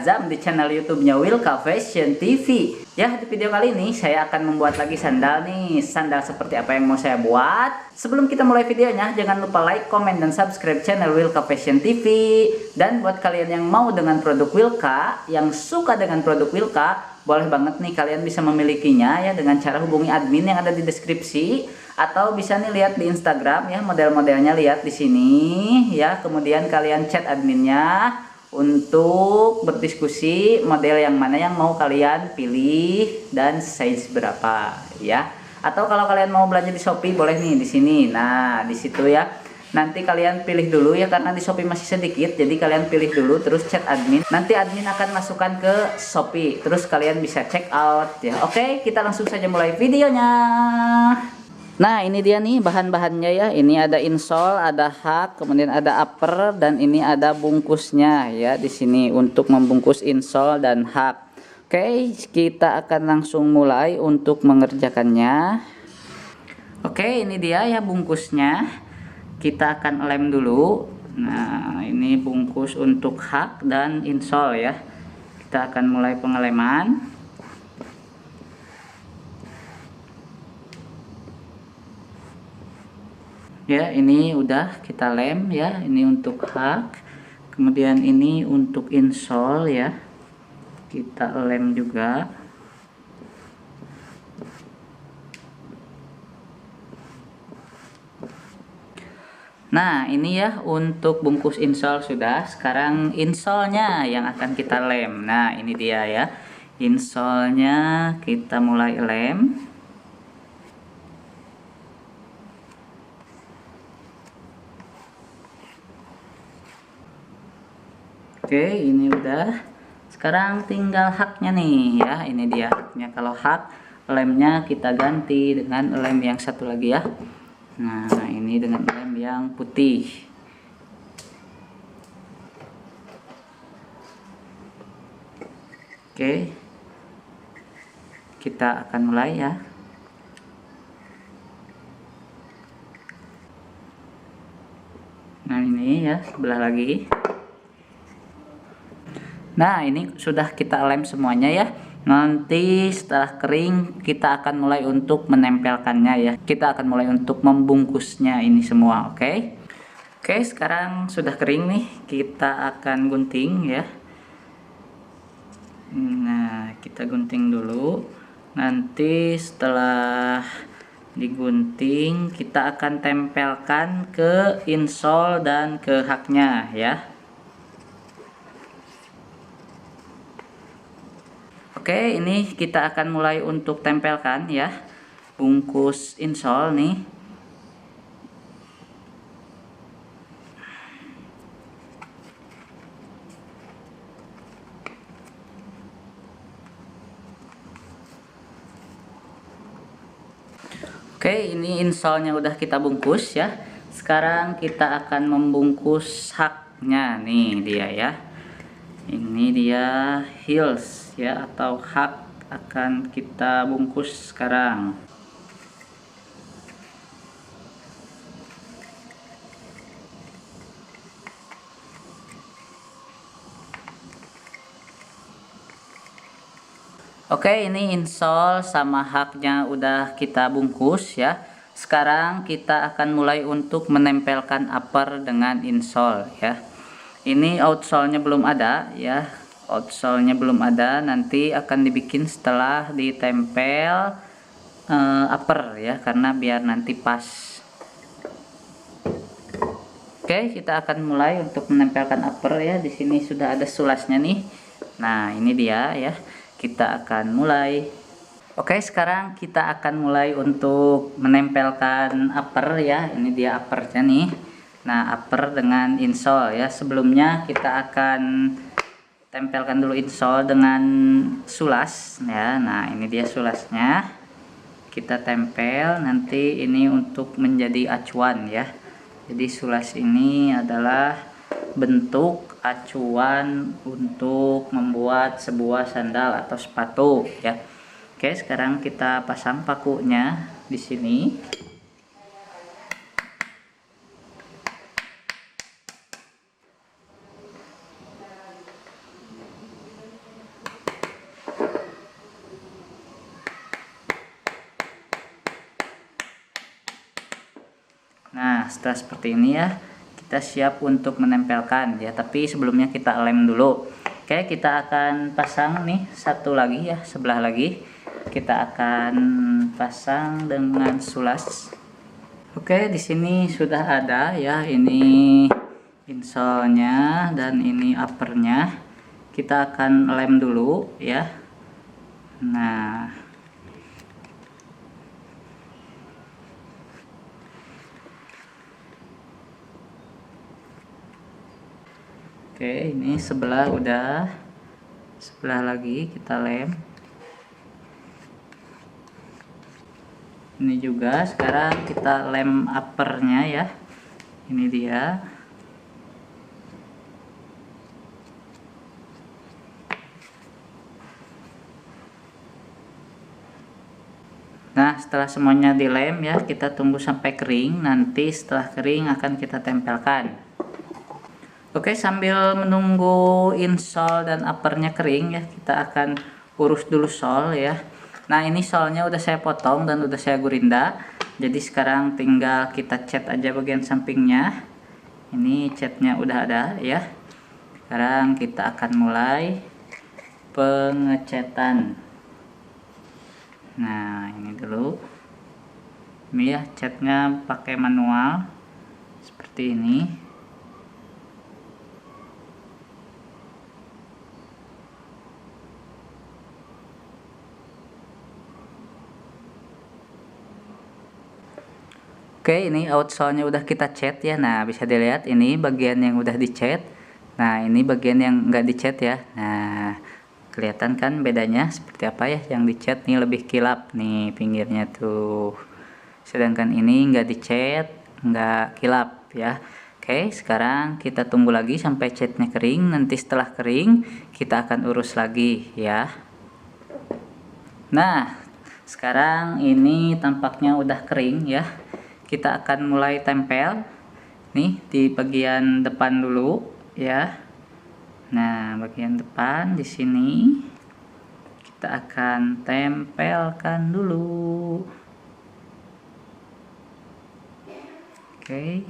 Azam di channel YouTube-nya Wilka Fashion TV. Ya, di video kali ini saya akan membuat lagi sandal nih. Sandal seperti apa yang mau saya buat? Sebelum kita mulai videonya, jangan lupa like, comment, dan subscribe channel Wilka Fashion TV. Dan buat kalian yang mau dengan produk Wilka, yang suka dengan produk Wilka, boleh banget nih kalian bisa memilikinya ya dengan cara hubungi admin yang ada di deskripsi, atau bisa nih lihat di Instagram ya, model-modelnya lihat di sini ya. Kemudian kalian chat adminnya untuk berdiskusi model yang mana yang mau kalian pilih dan size berapa ya. Atau kalau kalian mau belanja di Shopee boleh nih di sini. Nah, di situ ya. Nanti kalian pilih dulu ya, karena di Shopee masih sedikit, jadi kalian pilih dulu terus chat admin. Nanti admin akan masukkan ke Shopee, terus kalian bisa check out ya. Oke, kita langsung saja mulai videonya. Nah, ini dia nih bahan-bahannya ya. Ini ada insole, ada hak, kemudian ada upper, dan ini ada bungkusnya ya di sini untuk membungkus insole dan hak. Oke, kita akan langsung mulai untuk mengerjakannya. Oke, ini dia ya bungkusnya. Kita akan lem dulu. Nah, ini bungkus untuk hak dan insole ya. Kita akan mulai pengeleman. Ya, ini udah kita lem ya. Ini untuk hak. Kemudian ini untuk insole ya. Kita lem juga. Nah, ini ya untuk bungkus insole sudah. Sekarang insolenya yang akan kita lem. Nah, ini dia ya. Insolenya kita mulai lem. Oke, ini udah. Sekarang tinggal haknya nih ya. Ini dia haknya. Kalau hak, lemnya kita ganti dengan lem yang satu lagi ya. Nah, ini dengan lem yang putih. Oke, kita akan mulai ya. Nah, ini ya sebelah lagi. Nah, ini sudah kita lem semuanya ya. Nanti setelah kering kita akan mulai untuk menempelkannya ya. Kita akan mulai untuk membungkusnya ini semua, oke? Oke, sekarang sudah kering nih. Kita akan gunting ya. Nah, kita gunting dulu. Nanti setelah digunting kita akan tempelkan ke insole dan ke haknya ya. Oke, ini kita akan mulai untuk tempelkan ya bungkus insole nih. Oke, ini insolenya udah kita bungkus ya. Sekarang kita akan membungkus haknya nih dia ya. Ini dia heels ya, atau hak akan kita bungkus sekarang. Oke, ini insole sama haknya udah kita bungkus ya. Sekarang kita akan mulai untuk menempelkan upper dengan insole ya. Ini outsole-nya belum ada ya. Outsole-nya belum ada, nanti akan dibikin setelah ditempel upper ya, karena biar nanti pas. Oke, kita akan mulai untuk menempelkan upper ya. Di sini sudah ada sulasnya nih. Nah, ini dia ya. Kita akan mulai. Oke, sekarang kita akan mulai untuk menempelkan upper ya. Ini dia uppernya nih. Nah, upper dengan insole ya. Sebelumnya kita akan tempelkan dulu insole dengan sulas ya. Nah, ini dia sulasnya. Kita tempel, nanti ini untuk menjadi acuan ya. Jadi sulas ini adalah bentuk acuan untuk membuat sebuah sandal atau sepatu ya. Oke, sekarang kita pasang pakunya di sini. Nah, setelah seperti ini ya, kita siap untuk menempelkan ya, tapi sebelumnya kita lem dulu. Oke, kita akan pasang nih satu lagi ya, sebelah lagi. Kita akan pasang dengan sulas. Oke, di sini sudah ada ya, ini insole-nya dan ini uppernya. Kita akan lem dulu ya. Nah, oke, ini sebelah udah, sebelah lagi kita lem. Ini juga sekarang kita lem uppernya ya. Ini dia. Nah, setelah semuanya dilem ya, kita tunggu sampai kering. Nanti setelah kering akan kita tempelkan. Oke, sambil menunggu insole dan uppernya kering ya, kita akan urus dulu sol ya. Nah, ini solnya udah saya potong dan udah saya gurinda. Jadi sekarang tinggal kita cat aja bagian sampingnya. Ini catnya udah ada ya. Sekarang kita akan mulai pengecatan. Nah, ini dulu. Ini ya, catnya pakai manual seperti ini. Oke, ini outsole-nya udah kita cat ya. Nah, bisa dilihat ini bagian yang udah dicat. Nah, ini bagian yang enggak dicat ya. Nah, kelihatan kan bedanya seperti apa ya? Yang dicat nih lebih kilap nih pinggirnya tuh. Sedangkan ini enggak dicat, enggak kilap ya. Oke, sekarang kita tunggu lagi sampai catnya kering. Nanti setelah kering, kita akan urus lagi ya. Nah, sekarang ini tampaknya udah kering ya. Kita akan mulai tempel nih di bagian depan dulu ya. Nah, bagian depan di sini kita akan tempelkan dulu. Oke.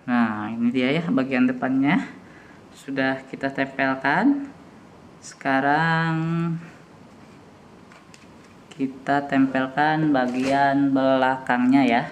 Nah, ini dia ya bagian depannya sudah kita tempelkan. Sekarang kita tempelkan bagian belakangnya ya.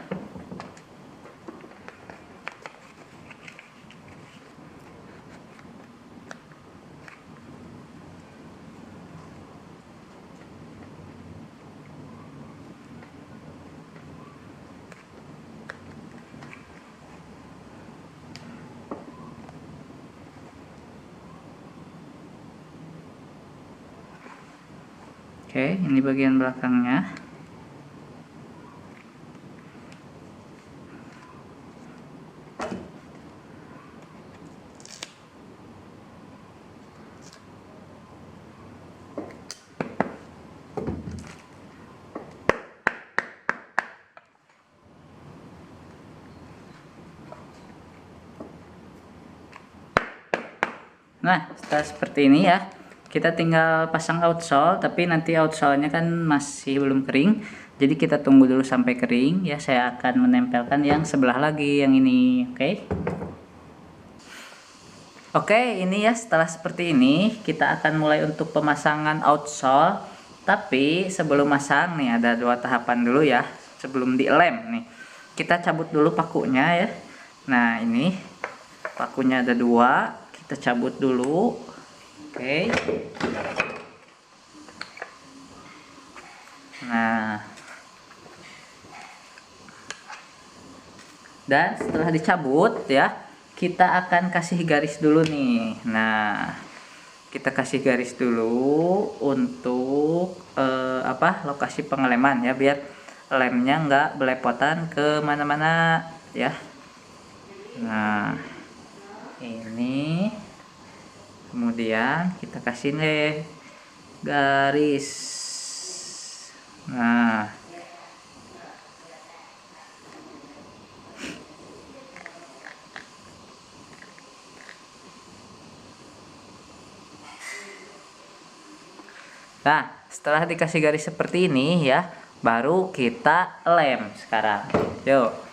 Oke, ini bagian belakangnya. Nah, setelah seperti ini ya, kita tinggal pasang outsole, tapi nanti outsole-nya kan masih belum kering. Jadi kita tunggu dulu sampai kering ya. Saya akan menempelkan yang sebelah lagi, yang ini, oke? Oke, ini ya setelah seperti ini, kita akan mulai untuk pemasangan outsole. Tapi sebelum masang nih ada dua tahapan dulu ya, sebelum dilem nih. Kita cabut dulu pakunya ya. Nah, ini pakunya ada dua. Kita cabut dulu. Oke. Nah, dan setelah dicabut ya, kita akan kasih garis dulu nih. Nah, kita kasih garis dulu untuk lokasi pengeleman ya, biar lemnya nggak belepotan ke mana-mana ya. Nah, ini kemudian kita kasih nih garis. Nah, setelah dikasih garis seperti ini ya, baru kita lem sekarang. Yuk.